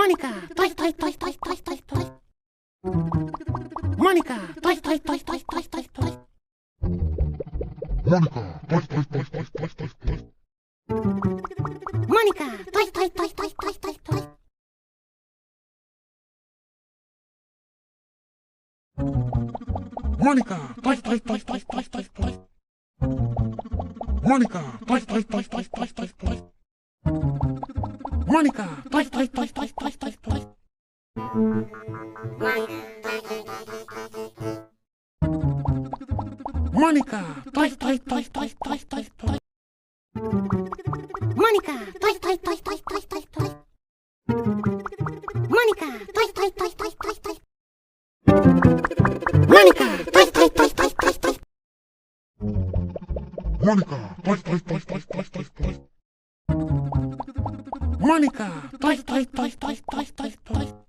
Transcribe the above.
Monica, toy, toy, toy, toy, toy, toy, toy. Monica, toy, toy, toy, toy, toy, toy, toy. Monica, toy, toy, toy, toy, toy, toy, toy. Monica, toy, toy, toy, toy, toy, toy, toy. Monica, toy, toy, toy, toy, toy, toy, toy. Monica, toy, toy, toy, toy, toy, toy, toy. Monica, toy, toy, toy, toy, toy, toy, toy. Monica, toy, toy, toy, toy, toy, toy, toy. Monica, toy, toy, toy, toy, toy, toy, toy. Monica, toy, toy, toy, toy, toy, toy. Monica, toy, toy, toy, toy, toy, toy. Monica, toy, toy, toy, toy, toy, toy, toy. Monica, toy, toy, toy, toy, toy, toy, toy.